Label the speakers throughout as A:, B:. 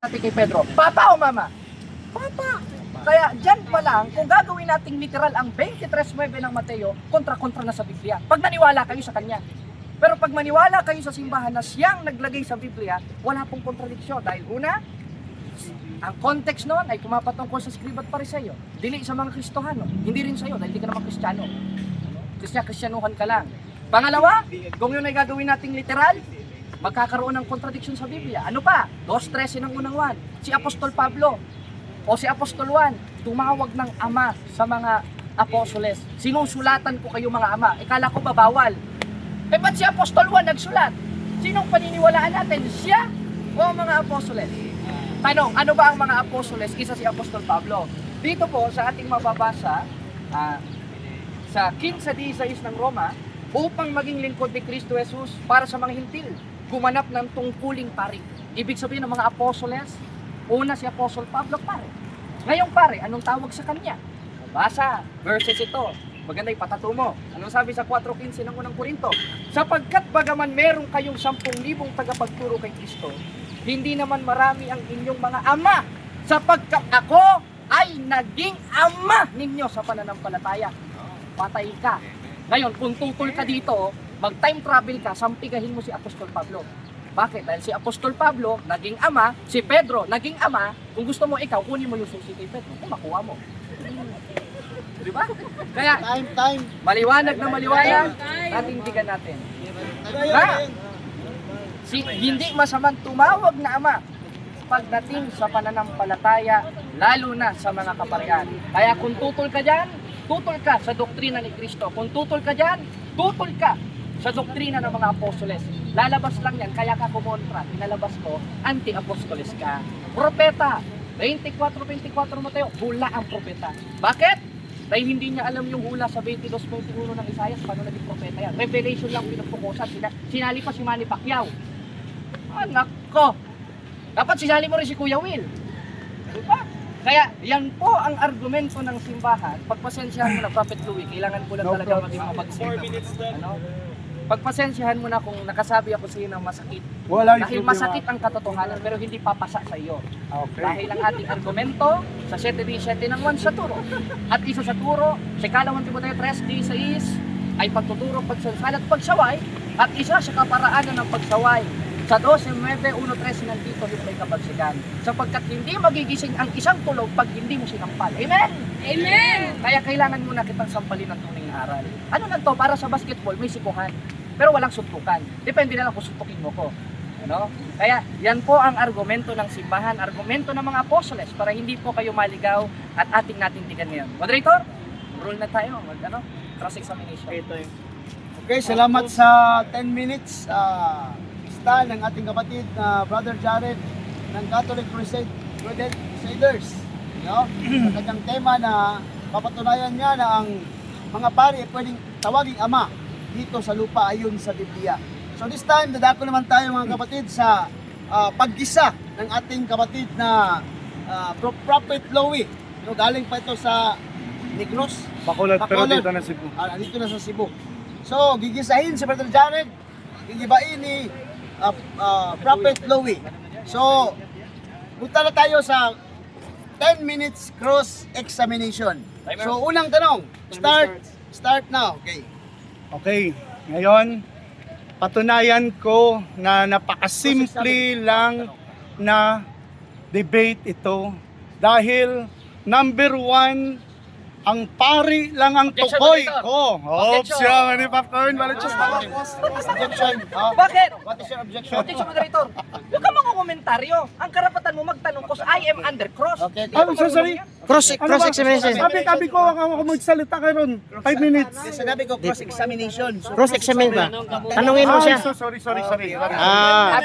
A: natin kay Pedro, Papa o Mama? Papa. Kaya dyan pa lang, kung gagawin nating literal ang 23:9 ng Mateo, kontra-kontra na sa Biblia. Pag naniwala kayo sa kanya. Pero pag maniwala kayo sa simbahan na siyang naglagay sa Biblia, wala pong kontradiksyon. Dahil una, ang context noon ay kumapatungkol sa Skriba at Pariseo. Dili sa mga Kristohano. Hindi rin sa'yo dahil hindi ka naman Kristiyano. Kristyanuhan ka lang. Pangalawa, kung yun ay gagawin nating literal, magkakaroon ng contradiction sa Biblia. Ano pa? 2:13 ng unang 1. Si Apostol Pablo o si Apostol Juan, tumawag ng Ama sa mga apostoles. Sinusulatan ko kayo mga ama. Ikala ko ba bawal? Eh ba't si Apostol Juan nagsulat? Sinong paniniwalaan natin? Siya o mga apostoles? Tanong, ano ba ang mga apostoles? Isa si Apostol Pablo. Dito po sa ating mababasa, sa 15:16 ng Roma, upang maging lingkod ni Kristo Jesus para sa mga hintil, gumanap ng tungkuling pari. Ibig sabihin ng mga apostoles, una si Apostol Pablo, pare. Ngayong pare, anong tawag sa kanya? Basa, verses ito. Maganda ipatato mo. Anong sabi sa 4:15 ng unang Korinto? Sapagkat bagaman meron kayong 10,000 tagapagturo kay Kristo, hindi naman marami ang inyong mga ama, sapagkat ako ay naging ama ninyo sa pananampalataya. Patay ka. Ngayon, kung tutol ka dito, mag-time travel ka, sampigahin mo si Apostol Pablo. Bakit? Dahil si Apostol Pablo naging ama, si Pedro naging ama. Kung gusto mo ikaw, kunin mo yung susi kay Pedro, kung makuha mo. Di ba? Kaya,
B: Time.
A: maliwanag na maliwanag, natindigan natin. Hindi masamang tumawag na ama pagdating sa pananampalataya, lalo na sa mga kaparian. Kaya kung tutol ka dyan, tutol ka sa doktrina ni Kristo. Kung tutol ka dyan, tutol ka sa doktrina ng mga apostoles. Lalabas lang yan, kaya ka kumontra. Pinalabas ko, anti-apostoles ka. Propeta, 24:24 Mateo, hula ang propeta. Bakit? Dahil hindi niya alam yung hula sa 22:21 ng Isaias, paano naging propeta yan. Revelation lang pinupukusan. Sinali pa si Manny Pacquiao. Anak ko! Dapat sinali mo rin si Kuya Will. Diba? Kaya yan po ang argumento ng simbahan. Pagpasensyahan mo na, Prophet Louie, kailangan ko lang talaga maging mabagsik. Ano? Pagpasensyahan mo na kung nakasabi ako sa iyo ng masakit. Dahil masakit ang katotohanan pero hindi papasa sa iyo.
B: Okay.
A: Dahil ang ating argumento sa 7:17 ng 1 sa turo. At isa sa turo, sa ikalawang Timoteo 3:16 ay pagtuturo, pagsansal at pagsaway. At isa sa kaparaanan ng pagsaway. Sa 12:9-1:13 nandito yung may kabagsigan. Sapagkat hindi magigising ang isang tulog pag hindi mo sinampal. Amen?
C: Amen!
A: Kaya kailangan muna kitang sampalin ng tunay na aral. Ano na to? Para sa basketball, may sikuhan. Pero walang suntukan. Depende na lang kung suntukin mo ko. Ano? Kaya yan po ang argumento ng simbahan, argumento ng mga apostoles para hindi po kayo maligaw at ating natindigan ngayon. Moderator, rule na tayo. Cross-examination.
B: Okay, salamat sa 10 minutes. Ng ating kapatid na Brother Jared ng Catholic Crusaders. No? Sa kanyang tema na papatunayan niya na ang mga pari ay pwedeng tawaging ama dito sa lupa ayon sa Biblia. So this time, dadako naman tayo mga kapatid sa paggisa ng ating kapatid na Prophet Louie. No, galing pa ito sa Negros.
D: Bacolod, pero dito na Cebu.
B: Dito na sa Cebu. So, gigisahin si Brother Jared, gigibain ni Prophet Louie. So, punta na tayo sa 10 minutes cross-examination. So, unang tanong. Start now. Okay.
D: Okay, ngayon, patunayan ko na napakasimple lang na debate ito. Dahil, number 1, ang pari lang ang
A: Objection,
D: tukoy
A: Moderator.
D: ko.
A: Objection.
D: Opsya, mani popcorn, balichos.
B: Objection.
A: Bakit?
B: What is your objection?
A: Objection, moderator. Huwag ka mga-komentaryo. Ang karapatan mo magtanong ko sa I am under cross.
B: Okay.
D: I'm so sorry.
C: Cross-examination.
D: Sabi ko, ako magsalita kayo ron. 5 minutes.
B: Sinabi ko cross-examination. So,
C: Cross-examine ba? Tanungin mo siya.
D: Sorry.
C: Okay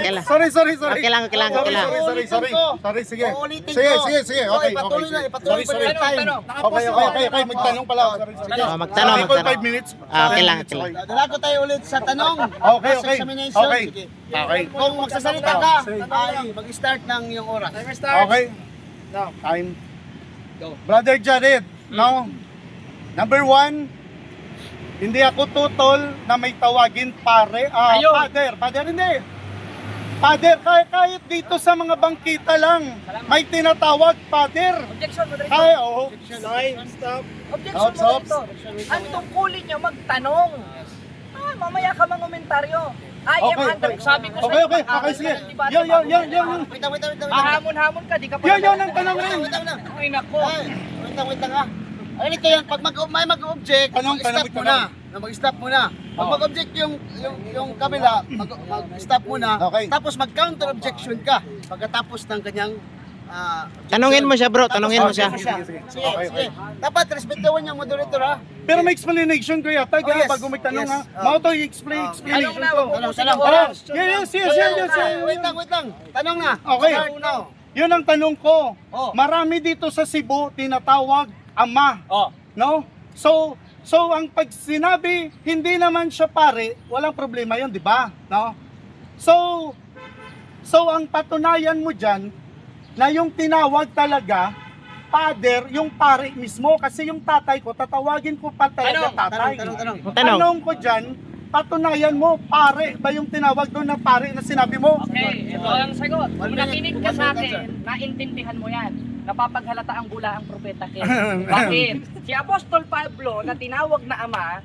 C: lang.
D: Sorry.
C: Okay lang.
D: Sorry, sige.
B: uulitin
D: Sige.
B: ko.
D: Okay.
B: Ipatuloy na. Ipatuloy ko na yung time.
D: Okay, magtanong pala ako. Sorry.
C: Magtanong.
D: 5 minutes.
C: Okay lang.
B: Dalago tayo ulit sa tanong.
D: Okay.
B: Cross-examination.
D: Okay.
B: Sige.
D: Okay.
B: Kung magsasalita ka, ay mag-start ng iyong oras.
D: Okay. Time. Brother Jared, no? Number 1, hindi ako tutol na may tawagin pare.
A: Ayun.
D: Father hindi. Father, kahit dito sa mga bangkita lang, may tinatawag, Father.
A: Objection, moderator.
D: Kaya, oh.
A: Objection,
D: Stop.
A: moderator. Ang tungkulin nyo magtanong. Mamaya ka mangomentaryo. I am
D: Okay,
A: under,
D: okay.
A: sabi ko sa
D: Okay,
A: iyo,
D: okay,
A: mag-aaral
D: sige.
A: ka ng debate
D: Yan.
B: Wait lang.
A: Mahamon-hamon ka, di ka pa.
D: Yan ang tanong rin.
B: Wait lang.
A: Ay, nako.
B: Wait lang ha. Ay, ito yan, pag may mag-object,
D: Tanong,
B: mag-stop
D: tanong,
B: muna. Mag-stop muna. Pag
D: Oh.
B: mag-object yung kabila, mag-stop muna.
D: Okay.
B: Tapos mag-counter objection ka pagkatapos ng kanyang objection.
C: Tanungin mo siya, bro. Tanungin mo siya.
B: Sige.
D: Okay, okay.
B: Dapat respetawan yung moderator ha.
D: Pero may explanation ko yata,
B: Oh, yes.
D: bago may tanong
B: Yes.
D: ha.
B: Oh.
D: Mao to explanation
A: Tanong na,
D: ko.
A: wag mo
B: Tanong.
D: Yes.
B: Wait lang. Tanong na.
D: Okay.
B: Start now.
D: Yun ang tanong ko.
B: Oh.
D: Marami dito sa Cebu tinatawag ama. No? So ang pag sinabi hindi naman siya pare, walang problema 'yon, di ba? No? So ang patunayan mo diyan na yung tinawag talaga father, yung pare mismo kasi yung tatay ko tatawagin ko pa talaga tatay.
B: Tanong.
C: Tanong.
D: Tanong ko diyan, patunayan mo pare ba yung tinawag doon na pare na sinabi mo?
A: Okay, ito ang sagot. Kung
B: One minute,
A: nakinig ka
B: 1
A: sa
B: minute,
A: akin, naintindihan mo yan. Napapaghalata ang bula ang propeta Ken. Bakit? Si Apostol Pablo na tinawag na ama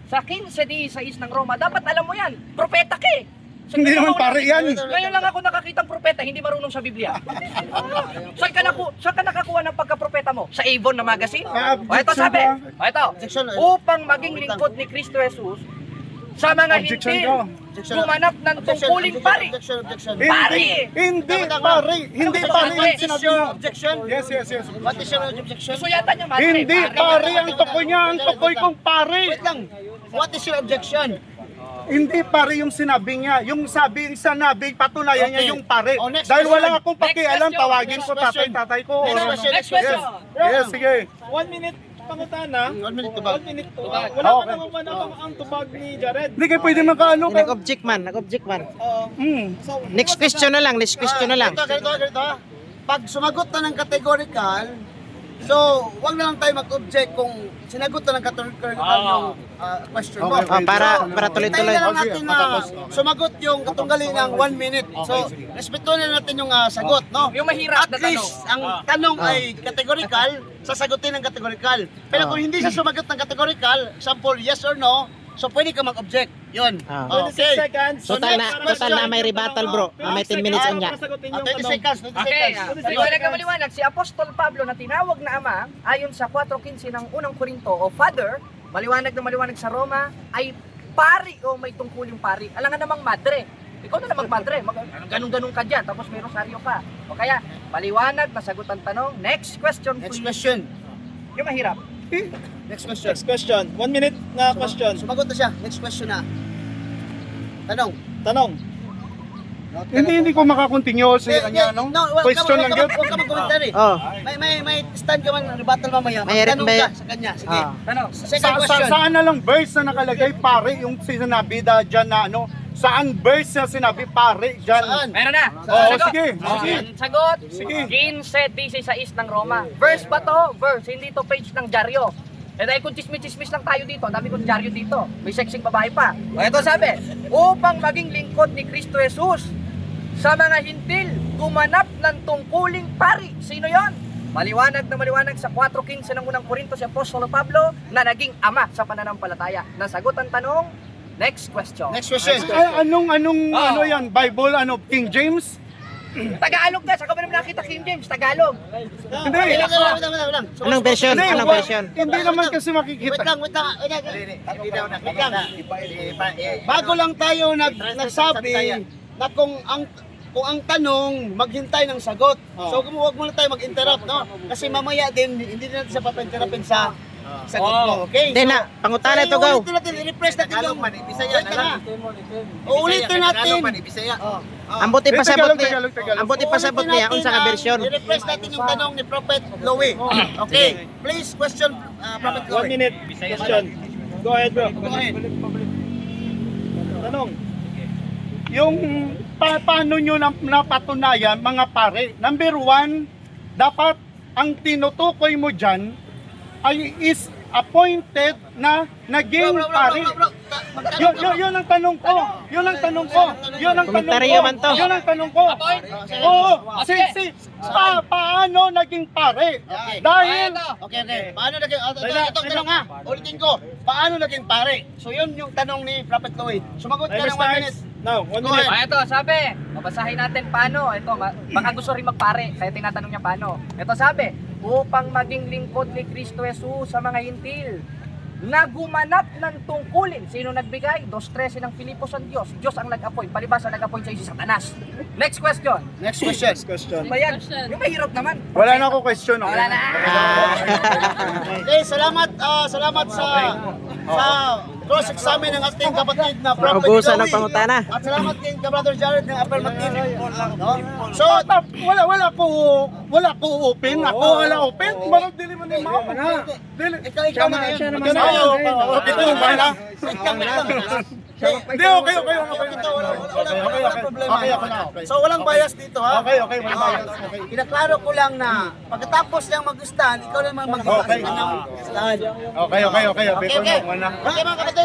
A: sa 15:16 ng Roma, dapat alam mo yan, propeta Ken.
D: Hindi naman pare yan.
A: Ngayon lang ako nakakitang propeta, hindi marunong sa Biblia. Saan ka nakakuha ng pagka-propeta mo? Sa Avon na magazine? O ito sabi, o ito,
B: Objection.
A: upang maging lingkod ni Kristo Jesus sa mga
D: Objection
A: hintil,
D: ko.
A: gumanap ng tungkuling pari.
B: Objection.
A: Pare!
D: Hindi pare. Hindi pare yung sinabi mo.
B: Objection.
D: Yes.
B: What is your objection?
A: Gusto yata niya madre.
D: Hindi pare ang tukoy niya, ang tukoy kong pare.
B: Wait lang. What is your objection?
D: Hindi pare yung sinabi niya. Yung sinabi, patunayan niya
B: Okay.
D: yung pare.
B: Oh, next
D: Dahil
B: question.
D: wala akong pakialam,
A: Next
D: tawagin
B: question.
D: ko tatay ko.
B: Next question.
A: Next question.
D: Yes, sige.
E: 1 minute pangutana.
B: 1 minute to ba?
E: 1 minute to.
A: Tubag.
E: Wala
D: Okay.
E: pa naman manabang ang tubag ni Jared.
D: Hindi kayo pwede makaano ka.
C: Nag-object man.
E: So,
C: Next question na lang.
B: Ganito ha. Pag sumagot na ng categorical, so wag na lang tayo mag-object kung sinagot na ng categorical yung question mo.
D: Okay, okay.
C: Para
B: Hintayin
C: tuloy-tuloy.
B: na lang
D: Okay,
B: natin na
D: matapos.
B: sumagot yung katunggali ng 1 minute. So, respetuhin na natin yung sagot, no?
A: Yung mahirap
B: At
A: na tanong.
B: least, ang tanong ay categorical, sasagutin ng categorical. Pero kung hindi siya sumagot ng categorical, example, yes or no, so pwede ka mag-object. Yun.
E: 26
B: Okay.
E: seconds.
C: Total na may rebuttal, bro. May 10 minutes on niya.
B: 20 seconds, 20
A: Okay,
B: seconds.
A: maliwanag na maliwanag. Si Apostol Pablo na tinawag na ama, ayon sa 4:15 ng unang Korinto o Father, maliwanag na maliwanag sa Roma, ay pari o may tungkuling pari. Alangan namang madre. Ikaw na namang madre. Ganun-ganun ka dyan, tapos may rosaryo pa. O kaya, maliwanag, nasagot ang tanong. Next question,
B: Next
A: please.
B: question.
A: Yung mahirap.
B: Next question.
E: Next question. 1 minute na question.
B: Sumagot na siya. Next question na. Tanong.
E: Tanong.
D: Hindi ko makakontinue sa kanya, no? Question lang yun.
B: Huwag ka mag-commentary.
C: Oh.
B: May stand ka man, rebuttal mamaya.
C: May-
B: Magtanong
C: may-
B: ka sa kanya. Sige.
C: Ah.
A: Tanong.
B: Second question.
D: Saan na lang verse na nakalagay pare yung sinabi dyan na ano? Saan verse na sinabi pare dyan?
B: Saan?
A: Meron na.
D: Oo,
A: Sagot.
D: sige.
A: Ang sagot,
D: Sige.
A: 15:16 ng Roma. Verse ba to? Verse, hindi to page ng dyaryo. Eh dahil kung chismis-chismis lang tayo dito, dami kong dyaryo dito. May sexing babae pa. O ito sabi, upang maging lingkod ni Kristo Jesus sa mga hintil, gumanap ng tungkuling pari. Sino yon? Maliwanag na maliwanag sa 4:15 ng unang Korinto si Apostol Pablo na naging ama sa pananampalataya. Nasagot ang tanong, next question.
B: Next question.
D: Ay, anong
A: Oo.
D: ano yan? Bible, ano? King James?
A: Tagalog na, saka ba naman nakita King James? Tagalog.
D: Hindi.
B: Wait lang.
C: Anong version?
D: Hindi,
C: Anong version?
D: Hindi naman kasi
B: Wait
D: makikita.
B: lang. Bago lang tayo nagsabi na kung ang tanong, maghintay ng sagot. So huwag muna tayo mag-interrupt, no? Kasi mamaya din, hindi na natin sa papinterrupin sa sagot mo, okay?
C: Hindi na. Pangutana ito, go.
B: Ulitin natin, i-refresh natin yung... Wait lang. Ulitin natin.
C: Ambuti pa sabot niya.
D: Tagalog.
C: Ambuti pa sabot niya kung sa version.
B: I-refresh natin yung tanong ni Prophet Louie. Okay, please question Prophet
E: 1
B: Louie.
E: minute question. Go ahead, bro.
B: Go ahead.
E: Tanong.
D: Yung paano nyo napatunayan, mga pare? Number one, dapat ang tinutukoy mo dyan ay is appointed na naging pari? Yun ang tanong ko. Yun ang tanong ko. Yun ang tanong
C: Komentaryo
D: ko.
C: man to.
D: Yun ang tanong ko. Oo. Paano naging pare? Dahil
B: Okay. Paano naging ito tanong ha? Ulitin ko. Paano naging pare? So yun yung tanong ni Prophet Louie. Sumagot ka
E: Timer
B: ng 1 minute.
E: starts now. 1
B: Go
E: minute.
B: ahead.
A: Ito, sabi, babasahin natin paano. Ito, baka gusto rin magpare, kaya tinatanong niya paano. Ito sabi, upang maging lingkod ni Kristo Jesus sa mga hintil, na gumanap ng tungkulin. Sino nagbigay? 2:13 ng Filipos ang Diyos. Diyos ang nag-appoint. Palibasa nag-appoint sa si Satanas. Next question.
B: Next question.
E: Next question.
A: Ba yan? Yung mahirap naman.
D: wala na ako question. Okay?
A: Wala na.
B: Okay, salamat sa cross-examine ng ating kapatid na Prophet
C: Naubusan ng
B: Louie.
C: pangutana.
B: At salamat din ka Brother Jared ng affirmative. No? So,
D: Wala ko open. Ako wala open. Marang dili mo ni Mao.
B: ikaw na ngayon. Ikaw na
D: Ayaw.
B: ngayon.
D: Ito yung bala.
B: Hindi,
D: okay.
B: Ito, wala problema.
D: Okay.
B: So, walang bias dito ha.
D: Okay, wala bias. Okay.
B: Pinaklaro ko lang na pagkatapos niyang mag-stand, ikaw naman
D: Okay.
B: stand.
D: Okay. Biko
B: Okay.
D: na muna.
B: Okay mga kapatid.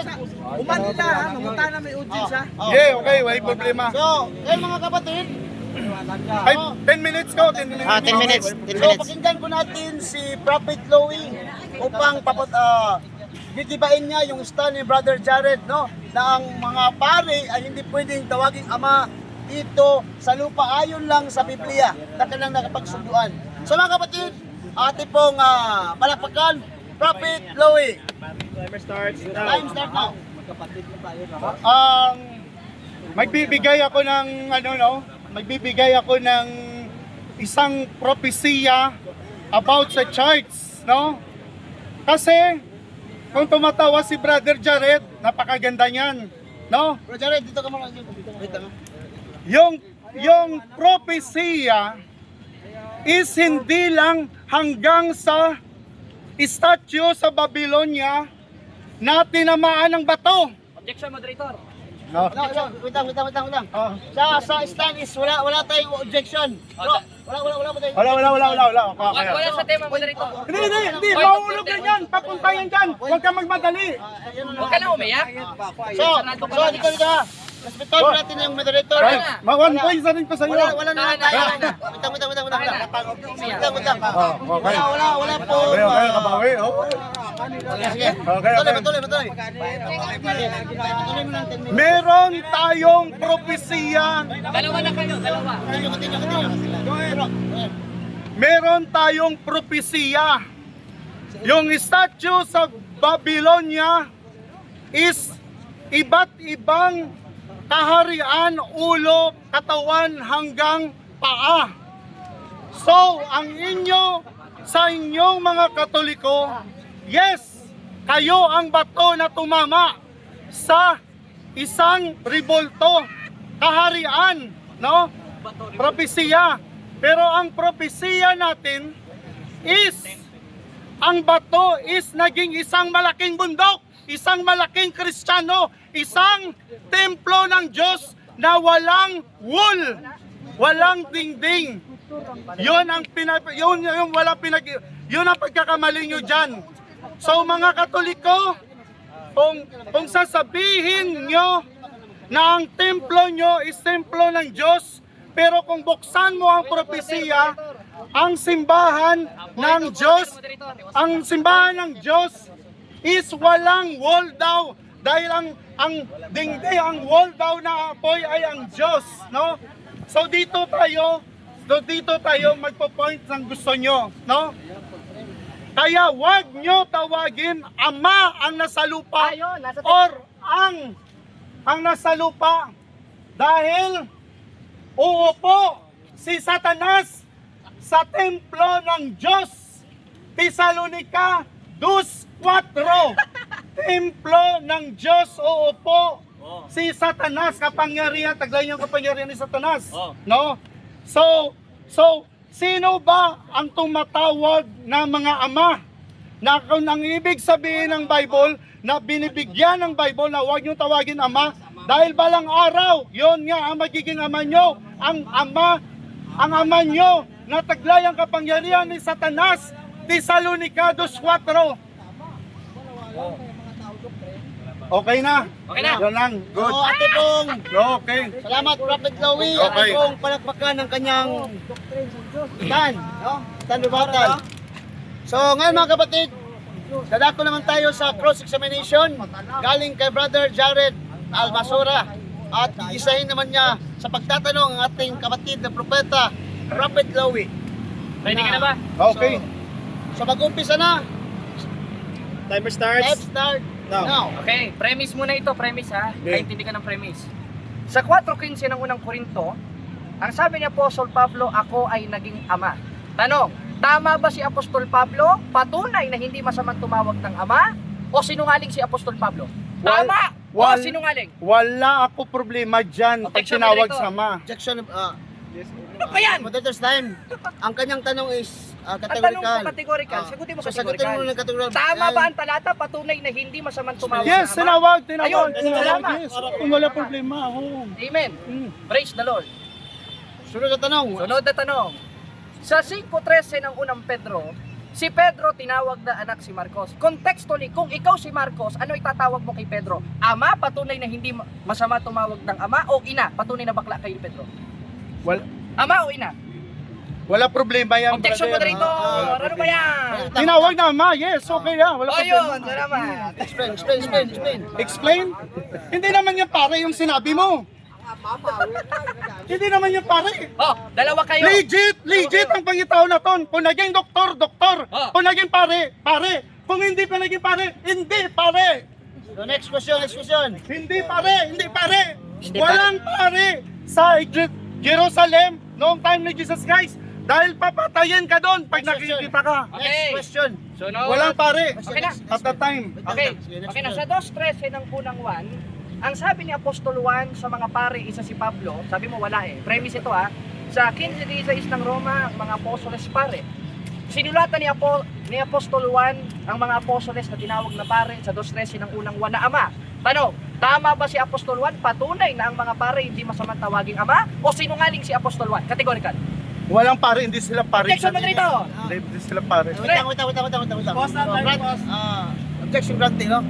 A: Umanda, mamunta na may audience ha.
D: Yeah, okay, wala problema.
B: So, kayo mga kapatid,
D: Ay, 10 minutes ko, 10 minutes.
C: 10 minutes. 10
B: so
C: minutes.
B: pakinggan po natin si Prophet Louie upang gigibain niya yung stand ni Brother Jared, no? Na ang mga pare ay hindi pwedeng tawaging ama dito sa lupa ayon lang sa Biblia na kanilang nakapagsunduan. So mga kapatid, ate pong palakpakan, Prophet Louie.
E: Timer starts now.
B: Time start now.
D: Magbibigay ako ng isang propesiya about sa church, no? Kasi kung tumatawa si Brother Jared, napakaganda niyan, no?
B: Brother Jared, dito ka muna. Wait lang.
D: Yung propesiya is hindi lang hanggang sa statue sa Babylonia na tinamaan ng bato.
A: Objection, moderator.
D: No.
B: Wait lang. Sa stand is wala tayong objection. Bro, wala mo tayong
D: Wala. Okay.
A: Wala sa tema, moderator.
D: Hindi. Mahulog na yan. Papunta yan dyan. Huwag ka magmadali.
A: Huwag ka na umiyak.
B: So, dito ka. Respetuhan natin yung moderator.
D: Right. One point na rin ko sa iyo.
B: Wala na tayo. Wait lang. Wala po.
D: Okay, kabawi.
B: Sige. Tuloy.
D: Meron tayong propesiya.
A: Dalawa na kayo, dalawa.
B: Continue.
D: Meron tayong propesiya. Yung statue sa Babylonia is iba't ibang kaharian, ulo, katawan hanggang paa. So, sa inyong mga Katoliko, yes, kayo ang bato na tumama sa isang rebolto, kaharian, no? Propesiya. Pero ang propesiya natin is, ang bato is naging isang malaking bundok, isang malaking Kristiyano, isang templo ng Diyos na walang wool, walang dingding. Yun ang pagkakamali nyo dyan. So mga Katoliko, kung sasabihin nyo na ang templo nyo is templo ng Diyos, pero kung buksan mo ang propesiya, ang simbahan ng Diyos is walang wall daw, dahil ang dingding, ang wall daw na apoy ay ang Diyos, no? So dito tayo magpo-point ng gusto nyo, no? Kaya wag nyo tawagin ama ang nasa lupa or ang nasa lupa, dahil uupo si Satanas sa templo ng Diyos. Tesalonica 2:4. Templo ng Diyos uupo si Satanas, kapangyarihan, taglay niyang kapangyarihan ni Satanas. No? So, sino ba ang tumatawag na mga ama? Na kung ang ibig sabihin ng Bible, na binibigyan ng Bible na huwag niyong tawagin ama, dahil balang araw, yon nga ang magiging ama nyo, ang ama nyo na taglay ang kapangyarihan ni Satanas. Tesalonica 2:4. Okay na.
A: Okay na.
D: Yun lang. Good.
B: So, Ate Pong,
D: Okay.
B: salamat Prophet Chloe.
D: Okay.
B: Ate Pong, palakpakan ng kanyang stand, no? Stand rebuttal. So, ngayon mga kapatid, dadako naman tayo sa cross-examination galing kay Brother Jared Almasura. At isahin naman niya sa pagtatanong ang ating kapatid na propeta, Prophet Chloe.
A: Ready ka na ba?
D: Okay.
B: So, mag-umpisa na.
E: Timer starts.
B: Let's start now.
A: Okay, premise muna ito, premise ha. Kaintindi ka ng premise. Sa 4:15 ng unang Korinto, ang sabi ni Apostol Pablo, ako ay naging ama. Tanong, tama ba si Apostol Pablo? Patunay na hindi masamang tumawag ng ama? O sinungaling si Apostol Pablo? Tama o sinungaling?
D: Wala ako problema dyan pag
A: Objection,
D: tinawag
A: Director.
D: sa ama.
B: Objection,
A: Ano ba yan?
B: Moderator's time. Ang kanyang tanong is
A: Ang tanong ko
B: categorical.
A: kategorikal, sagutin mo
B: So, sagutin mo
A: kategorikal.
B: ng categorical.
A: Tama ba ang talata? Patunay na hindi masamang tumawag
D: Yes,
A: ng ama?
D: tinawag.
A: Ayun, salamat.
D: Yes. Kung wala problema, oo.
A: Amen. Praise the Lord.
B: Sunod na tanong.
A: Sunod na tanong. Sa 5:13 ng unang Pedro, si Pedro tinawag na anak si Marcos. Contextually, kung ikaw si Marcos, ano itatawag mo kay Pedro? Ama, patunay na hindi masama tumawag ng ama, o ina, patunay na bakla kayo ni Pedro? Ama o ina?
D: Wala problema yan,
A: Objection
D: brother.
A: moderator. Ano ba yan?
D: Tinawag na ama, yes, okay yan. Wala
A: O yun,
D: problema.
A: salamat.
B: Explain.
D: Explain? Hindi naman yan pare yung sinabi mo. Hindi naman yan pare.
A: Oh, dalawa kayo.
D: Legit ang pangitao na ton. Kung naging doktor.
A: Ah.
D: Kung naging pare. Kung hindi pa naging pare, hindi pare.
B: So, next question.
D: Hindi pare.
A: Hindi
D: Walang pare sa Jerusalem noong time ni Jesus Christ. Dahil papatayin ka doon pag
B: Next question.
D: nakikita ka.
A: Okay.
B: Next question.
A: Sunod.
D: Walang pare.
A: Okay na.
D: At the time.
A: Okay, okay na. Sa 2:13 ng unang 1, ang sabi ni Apostol Juan sa mga pare, isa si Pablo, sabi mo wala eh. Premise ito ha. Sa 15:16 ng Roma, ang mga apostoles pare. Sinulatan ni Apostol Juan ang mga apostoles na tinawag na pare sa 2:13 ng unang 1 na ama. Tanong, tama ba si Apostol Juan? Patunay na ang mga pare hindi masamang tawaging ama? O sinungaling si Apostol Juan? Categorical.
D: Walang pare, hindi sila pare.
A: Objection mo dito.
D: Hindi sila pare.
B: Wait lang. Objection granted, no?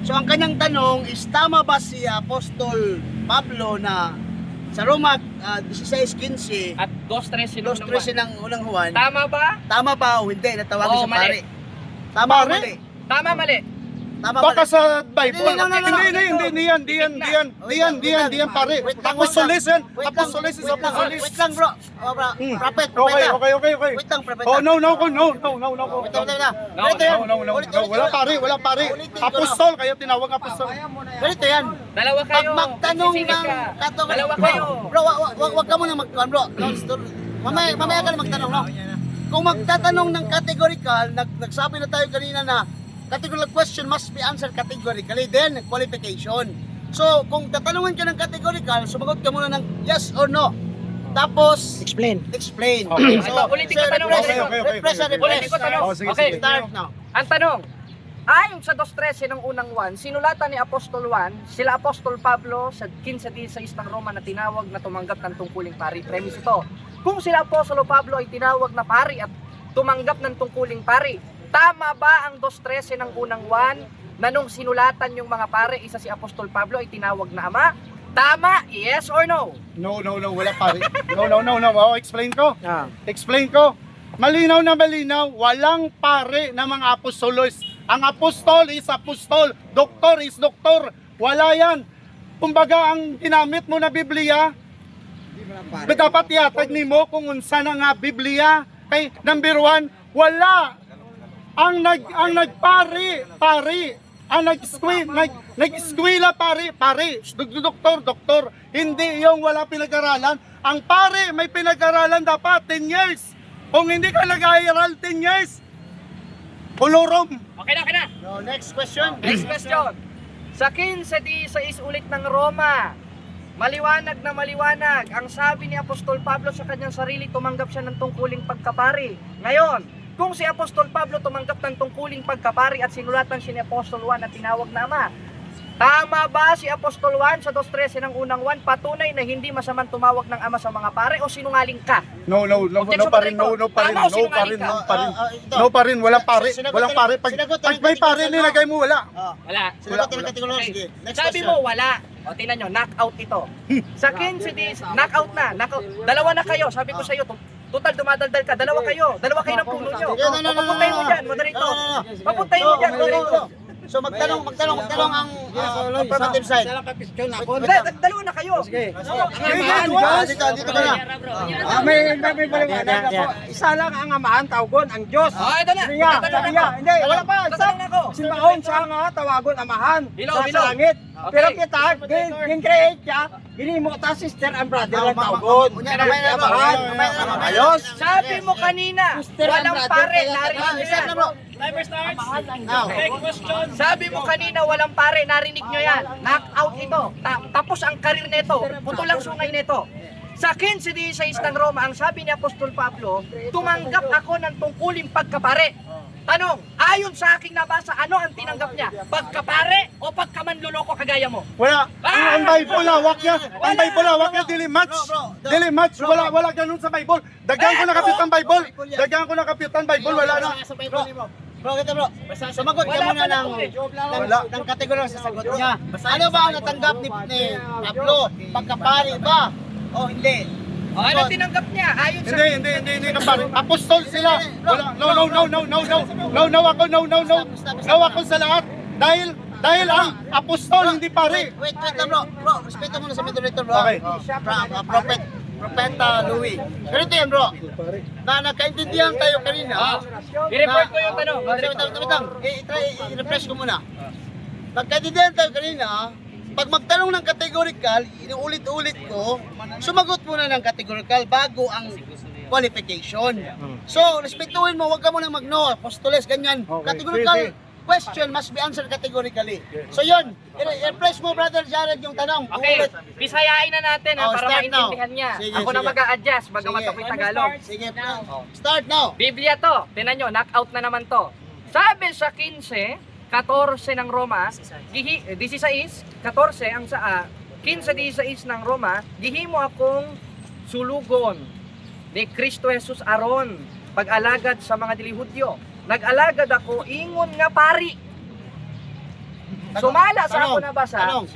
B: So, ang kanyang tanong is, tama ba si Apostol Pablo na sa Roma 16:15,
A: At 2:13 ng unang
B: 2:13 ng unang Juan,
A: Tama ba?
B: tama ba o hindi na tawagin
A: Oo,
B: sa pare?
A: mali.
B: Tama o
D: Pare?
B: mali?
A: Tama, mali.
B: Tama
D: Baka
B: mali?
D: sa Bible.
B: No.
D: Hindi yan pare.
B: Wait lang.
D: Apostoles yan.
B: Wait lang.
D: Apostoles is apostoles.
B: Wait lang, bro. Oh, bro. Prophet.
D: Okay.
B: Wait lang, prophet.
D: Oh, no.
B: Wait lang. Ganito yan.
D: No. Wala pare.
B: Ulitin ko na.
D: Apostol, kaya tinawag apostol.
B: Ganito yan.
A: Dalawa
B: Pag
A: kayo.
B: magtanong
A: Nagsisingit
B: ng
A: ka.
B: kategori,
A: Dalawa kayo.
B: Bro, wag ka muna magkuhan, bro. Mamaya ka na magtanong, no? Kung magtatanong ng categorical, nagsabi na tayo kanina na categorical question must be answered categorically, then qualification. So, kung tatanungin ka ng categorical, sumagot ka muna ng yes or no. Tapos,
C: Explain.
B: explain.
D: Okay.
A: Ito, ulitin ko
B: sir,
A: tanong.
B: refresh.
A: Ulitin ko tanong.
D: Oh, sige.
A: Okay.
B: Start now.
A: Ang tanong, ayon sa 2:13 ng unang 1, sinulatan ni Apostol Juan, sila Apostol Pablo sa 15:16 ng Roma na tinawag na tumanggap ng tungkuling pari. Premise ito. Kung sila Apostol Pablo ay tinawag na pari at tumanggap ng tungkuling pari, tama ba ang 2:13 ng unang 1 na nung sinulatan yung mga pare, isa si Apostol Pablo ay tinawag na ama? Tama, yes or no?
D: No, wala pare. No. Oh, explain ko.
C: Ah.
D: Explain ko. Malinaw na malinaw, walang pare na mga apostolos. Ang apostol is apostol, doktor is doktor. Wala yan. Kumbaga, ang ginamit mo na Biblia, dapat iatag ni mo kung unsa na nga Biblia. Kay number 1, wala. Ang nagpari, ang nag-eskwela pare, doktor. Hindi yung wala pinag-aralan. Ang pare, may pinag-aralan dapat 10 years. Kung hindi ka nag-aaral 10 years, kolorom.
A: Okay na.
B: No, next question.
A: Next question. Sa 15:16 ulit ng Roma, maliwanag na maliwanag, ang sabi ni Apostol Pablo sa kanyang sarili, tumanggap siya ng tungkuling pagkapari. Ngayon, kung si Apostol Pablo tumanggap ng tungkuling pagkapari at sinulatan siya ni Apostol Juan at tinawag na ama, Tama ba si Apostol Juan sa 2.13 ng unang 1, patunay na hindi masamang tumawag ng ama sa mga pare o sinungaling ka?
D: No pa rin, no pa rin, walang pare, walang pare. Pag may pare, nilagay mo, wala.
A: Wala.
B: Sinagot ng kategorya. Sige. Next
A: Sabi
B: question.
A: mo wala. O tingnan nyo, knockout ito. Sa 15 days, knockout na. Dalawa na kayo. Sabi ko sa iyo, total dumadaldal ka. Dalawa kayo ng puno nyo.
B: No.
A: Papuntayin mo dyan, moderito. Papuntayin mo dyan, moderito.
B: So magtanong ang affirmative side.
A: Hindi, dalawa na kayo.
B: Dito ka na.
F: May paliwanag ako. Isa lang ang amahan, tawagon ang Diyos.
A: Ito na.
F: Sabi niya, hindi, wala pa.
A: Tatanong na ako.
F: Simbaon siya nga tawagon amahan
A: Bilaw.
F: sa langit.
A: Okay.
F: Pero kita, gin-create siya, ginimo ta sister and brother ang tawagon. Ayos.
A: Sabi mo kanina,
F: Sister
A: walang
F: and
A: pare.
F: brother,
A: Narinig nyo yan.
E: Timer starts.
B: Now.
E: Next question.
A: Sabi mo kanina, walang pare. Narinig nyo yan. Knockout ito. Tapos ang karir nito. Puto lang sungay nito. Sa 15:16 ng Roma, ang sabi ni Apostol Pablo, tumanggap ako ng tungkuling pagkapare. Tanong, ayon sa aking nabasa, ano ang tinanggap niya? Pagkapare o pagkamanluloko kagaya mo?
D: Wala. Ang Bible, hawak niya. Ang Bible, hawak niya. Dili match. Wala ganun sa Bible. Dagan ko nakapit ang Bible. Wala na.
B: Bro, kita bro. Sumagot ka muna ng kategorya sa sagot niya. Ano ba ang natanggap ni Pablo? Pagkapari ba? O hindi?
A: Ano tinanggap niya? Ayon sa...
D: Hindi na pare. Apostol sila. Wala. No ako sa lahat. Dahil ang apostol hindi pare.
B: Wait lang bro. Bro, respeto muna sa moderator bro.
D: Okay.
B: Propeta Louis. Ganito yan bro. Na nagkaintindihan tayo kanina.
A: I-report ko yung tanong.
B: Wait lang. I-refresh ko muna. Nagkaintindihan tayo kanina. Pag magtanong ng categorical, inuulit-ulit ko, sumagot muna ng categorical bago ang qualification. So, respetuhin mo, huwag ka muna mag-no, apostoles, ganyan. Categorical question must be answered categorically. So yun, i-press mo brother Jared yung tanong.
A: Okay, bisayain na natin
B: Oh,
A: para
B: start now.
A: maintindihan niya.
B: Sige,
A: Ako na
B: sige.
A: mag-a-adjust, bagamat
B: Sige.
A: ako'y Tagalog.
B: Sige, start now.
A: Biblia to, tinan nyo, knockout na naman to. Sabi sa 15:14 ng Roma, 14 ang sa 15:16 ng Roma, gihimo akong sulugon ni Kristo Jesus aron pag-alagad sa mga dilihudyo. Nag-alagad ako ingon nga pari. Sumala sa ako nabasa.
B: Tanong.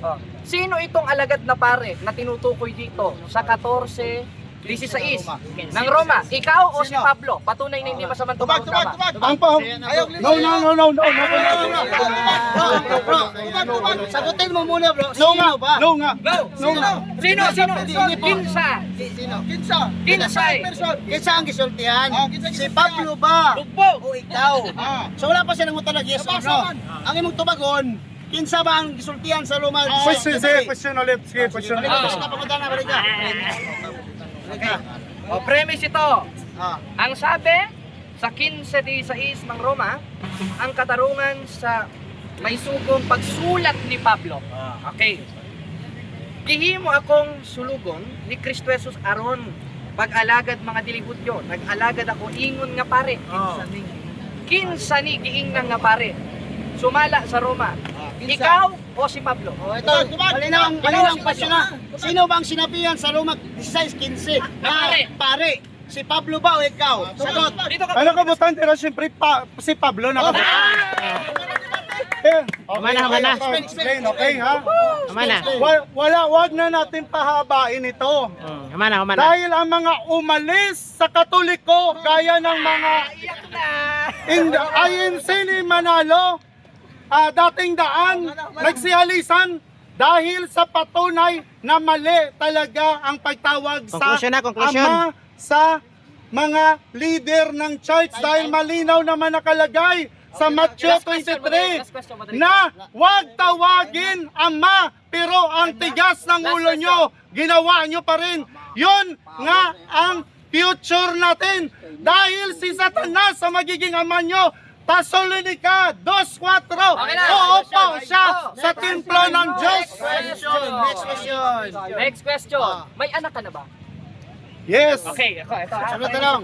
A: Oh. Sino itong alagad na pare na tinutukoy dito sa 14:16 ng Roma? Ikaw o si Pablo? Patunay na hindi masamang tumawag tama.
D: Ang pahong. No.
B: Bro, sagutin mo muna bro.
D: No nga.
A: No! Sino? Kinsa?
B: Kinsa ang gisultihan? Si Pablo ba?
A: Bugbog!
B: O ikaw? So wala pa siya nang utanag yes or no. Ang imong tubagon, kinsa ba ang gisultihan sa Roma?
D: Question ulit. Sige, question ulit.
B: Napapunta na balik ka.
A: O premise ito.
B: Ah.
A: Ang sabi sa 15:16 ng Roma, ang katarungan sa may sugong pagsulat ni Pablo. Okay. Gihimo akong sulugon ni Kristo Jesus aron pag-alagad mga dilihudyo. Nag-alagad ako ingon nga pare. Kinsa ni giingnan nga pare. Sumala sa Roma. Ikaw o si Pablo?
B: Ito, malinaw ang question na. Sino ba ang sinabihan sa Roma 16:15? Pare. Si Pablo ba o ikaw? Sagot.
A: Dito ka.
D: Ano ka butante na siyempre si Pablo nakabutan.
C: Mana.
D: Okay ha?
C: Mana.
D: Wag na natin pahabain ito.
C: Mana.
D: Dahil ang mga umalis sa Katoliko gaya ng mga
A: Iyak na.
D: INC ni Manalo, dating daan, nagsihalisan dahil sa patunay na mali talaga ang pagtawag sa
C: Conclusion.
D: ama sa mga leader ng church dahil malinaw naman nakalagay sa Matthew 23 na huwag tawagin ama pero ang tigas ng ulo nyo ginawa nyo pa rin. Yun nga ang future natin dahil si Satanas sa magiging ama nyo. Tesalonica 2:4. Oo po siya sa templo ng Diyos.
A: Next question. May anak ka na ba?
D: Yes.
A: Okay, ito.
B: Ano tanong?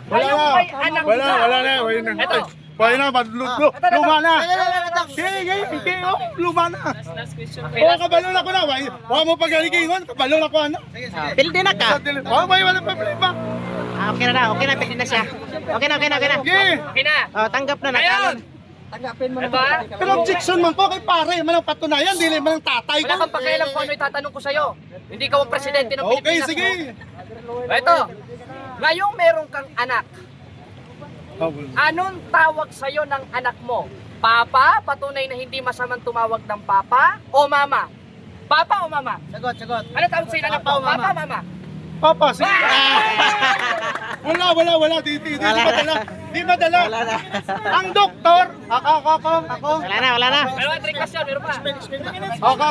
D: Wala
A: Ayun,
D: na.
A: may anak ka.
D: Wala na.
A: Ito.
D: Pwede na, luma na. Sige, luma na. O, kabalon ako na. Huwag mo pag-aligingon, kabalon ako na.
C: Pildi na ka.
D: Wala problema.
C: Okay na, pildi na siya. Okay na.
D: Sige.
A: Okay na.
C: Oh, tanggap na nakalon.
F: Tanggapin mo na.
A: Ito ha.
D: Pero objection man ko kay pare, manang patunayan, dili man ang tatay
A: Wala
D: ko.
A: kang pakialam kung ano itatanong ko sa'yo. Hindi ka ang presidente ng
D: Okay,
A: Pilipinas.
D: sige.
A: Ito. Ngayong meron kang anak, anong tawag sa'yo ng anak mo? Papa? Patunay na hindi masamang tumawag ng papa? O mama? Papa o mama?
B: Sagot.
A: Ano tawag sa'yo ng anak mo? Papa, mama?
D: Papa, sige. Wala. Di madala. Ang doktor, ako.
C: Wala na.
A: Meron ka 3 question, meron pa.
D: Ako.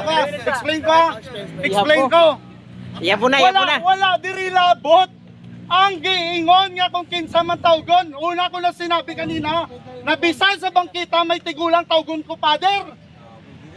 D: Explain ko.
C: Yabo na.
D: Wala, diri labot. Ang giingon nga kung kinsa man tawgon. Una ko na sinabi kanina, na bisan sa bangkita may tigulang tawgon ko, Father.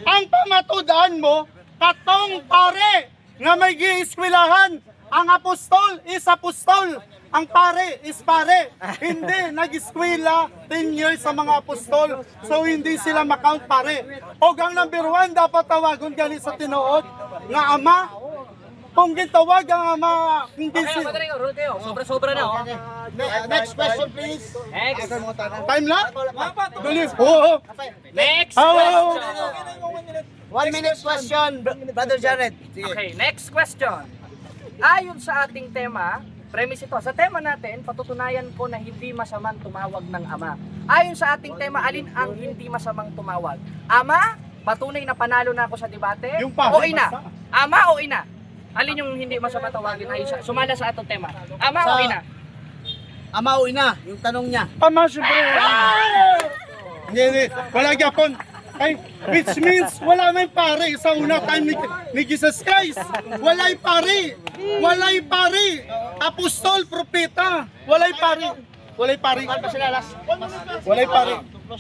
D: Ang pamatudan mo, katong pare nga may giiskwilahan. Ang apostol is apostol. Ang pare is pare. Hindi nag-eskwela 10 years sa mga apostol. So hindi sila makount pare. O ang number 1 dapat tawagon gali sa tinuod nga ama. Kung gitawag ang ama, hindi
A: Okay,
D: si...
A: madali ko. Rule kayo. Sobra-sobra na. Oh.
B: Next question, please.
A: Next.
D: Time lang? Dali. Oo.
A: Next
D: Oo.
A: question.
B: 1 minute question, Brother Jared. Sige.
A: Okay, next question. Ayon sa ating tema, premise ito. Sa tema natin, patutunayan ko na hindi masamang tumawag ng ama. Ayon sa ating tema, alin ang hindi masamang tumawag? Ama, patunay na panalo na ako sa debate?
D: Yung pare,
A: O ina?
D: basta.
A: Ama o ina? Alin yung hindi masamang tawagin? Ay, sumala sa atong tema. Ama o ina?
B: Ama o ina, yung tanong niya.
D: Ama, syempre. Hindi. Wala gyapon. Ay, which means wala may pare sa una time ni Jesus Christ. Walay pare. Apostol, propeta. Walay pare. Walay pare.